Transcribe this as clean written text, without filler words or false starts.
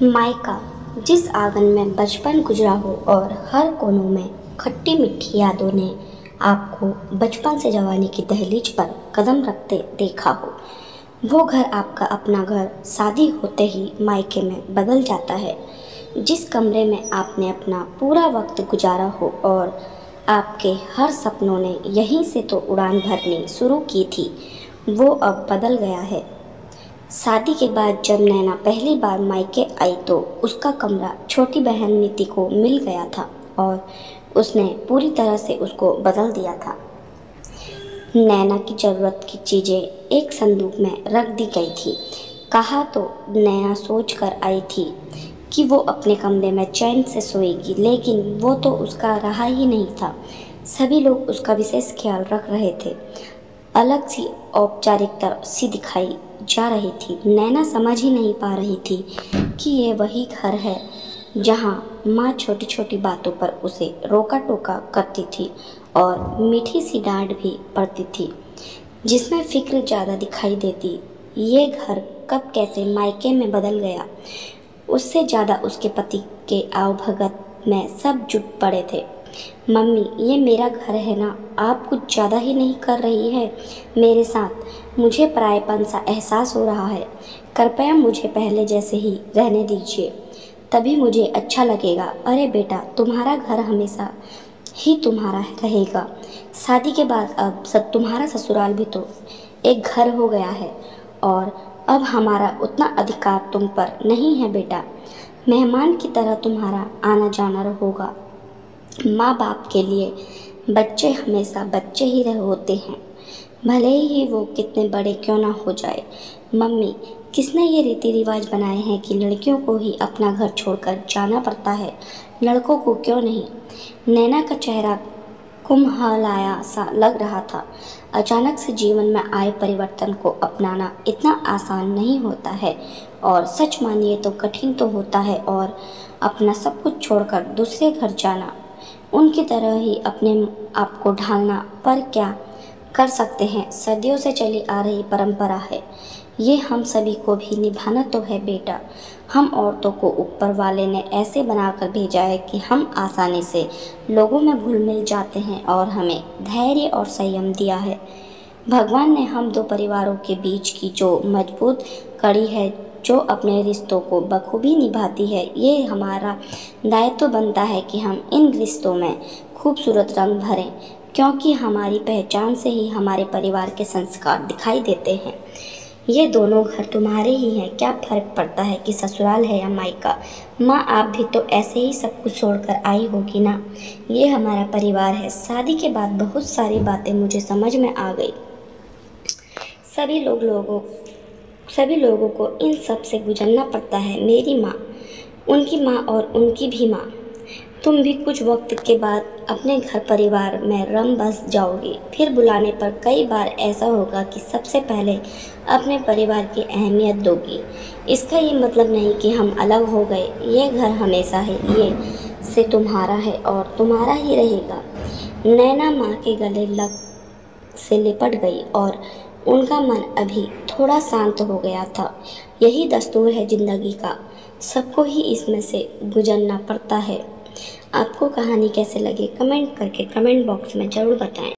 मायका, जिस आंगन में बचपन गुजरा हो और हर कोनों में खट्टी मीठी यादों ने आपको बचपन से जवानी की दहलीज पर कदम रखते देखा हो, वो घर आपका अपना घर शादी होते ही मायके में बदल जाता है। जिस कमरे में आपने अपना पूरा वक्त गुजारा हो और आपके हर सपनों ने यहीं से तो उड़ान भरनी शुरू की थी, वो अब बदल गया है। शादी के बाद जब नैना पहली बार मायके आई तो उसका कमरा छोटी बहन नीति को मिल गया था और उसने पूरी तरह से उसको बदल दिया था। नैना की ज़रूरत की चीज़ें एक संदूक में रख दी गई थी। कहा तो नैना सोच कर आई थी कि वो अपने कमरे में चैन से सोएगी, लेकिन वो तो उसका रहा ही नहीं था। सभी लोग उसका विशेष ख्याल रख रहे थे। अलग सी औपचारिकता सी दिखाई जा रही थी। नैना समझ ही नहीं पा रही थी कि ये वही घर है जहाँ माँ छोटी छोटी बातों पर उसे रोका टोका करती थी और मीठी सी डांट भी पड़ती थी, जिसमें फिक्र ज़्यादा दिखाई देती। ये घर कब कैसे मायके में बदल गया, उससे ज़्यादा उसके पति के आवभगत में सब जुट पड़े थे। मम्मी, ये मेरा घर है ना, आप कुछ ज़्यादा ही नहीं कर रही है मेरे साथ। मुझे परायेपन सा एहसास हो रहा है। कृपया मुझे पहले जैसे ही रहने दीजिए, तभी मुझे अच्छा लगेगा। अरे बेटा, तुम्हारा घर हमेशा ही तुम्हारा रहेगा। शादी के बाद अब सब तुम्हारा ससुराल भी तो एक घर हो गया है और अब हमारा उतना अधिकार तुम पर नहीं है बेटा। मेहमान की तरह तुम्हारा आना जाना होगा। माँ बाप के लिए बच्चे हमेशा बच्चे ही रहे होते हैं, भले ही वो कितने बड़े क्यों ना हो जाए। मम्मी, किसने ये रीति रिवाज बनाए हैं कि लड़कियों को ही अपना घर छोड़कर जाना पड़ता है, लड़कों को क्यों नहीं? नैना का चेहरा कुम्हलाया सा लग रहा था। अचानक से जीवन में आए परिवर्तन को अपनाना इतना आसान नहीं होता है और सच मानिए तो कठिन तो होता है। और अपना सब कुछ छोड़कर दूसरे घर जाना, उनकी तरह ही अपने आप को ढालना, पर क्या कर सकते हैं, सदियों से चली आ रही परंपरा है। ये हम सभी को भी निभाना तो है बेटा। हम औरतों को ऊपर वाले ने ऐसे बनाकर भेजा है कि हम आसानी से लोगों में घुल मिल जाते हैं और हमें धैर्य और संयम दिया है। भगवान ने हम दो परिवारों के बीच की जो मजबूत कड़ी है, जो अपने रिश्तों को बखूबी निभाती है, ये हमारा दायित्व बनता है कि हम इन रिश्तों में खूबसूरत रंग भरें, क्योंकि हमारी पहचान से ही हमारे परिवार के संस्कार दिखाई देते हैं। ये दोनों घर तुम्हारे ही हैं, क्या फ़र्क पड़ता है कि ससुराल है या मायका? माँ, आप भी तो ऐसे ही सब कुछ छोड़कर आई होगी ना। ये हमारा परिवार है। शादी के बाद बहुत सारी बातें मुझे समझ में आ गई। सभी लोगों को इन सब से गुजरना पड़ता है। मेरी माँ, उनकी माँ और उनकी भी माँ। तुम भी कुछ वक्त के बाद अपने घर परिवार में रम बस जाओगी। फिर बुलाने पर कई बार ऐसा होगा कि सबसे पहले अपने परिवार की अहमियत दोगी। इसका ये मतलब नहीं कि हम अलग हो गए। ये घर हमेशा है, ये से तुम्हारा है और तुम्हारा ही रहेगा। नैना माँ के गले से लिपट गई और उनका मन अभी थोड़ा शांत हो गया था। यही दस्तूर है जिंदगी का, सबको ही इसमें से गुजरना पड़ता है। आपको कहानी कैसे लगी कमेंट करके कमेंट बॉक्स में ज़रूर बताएं।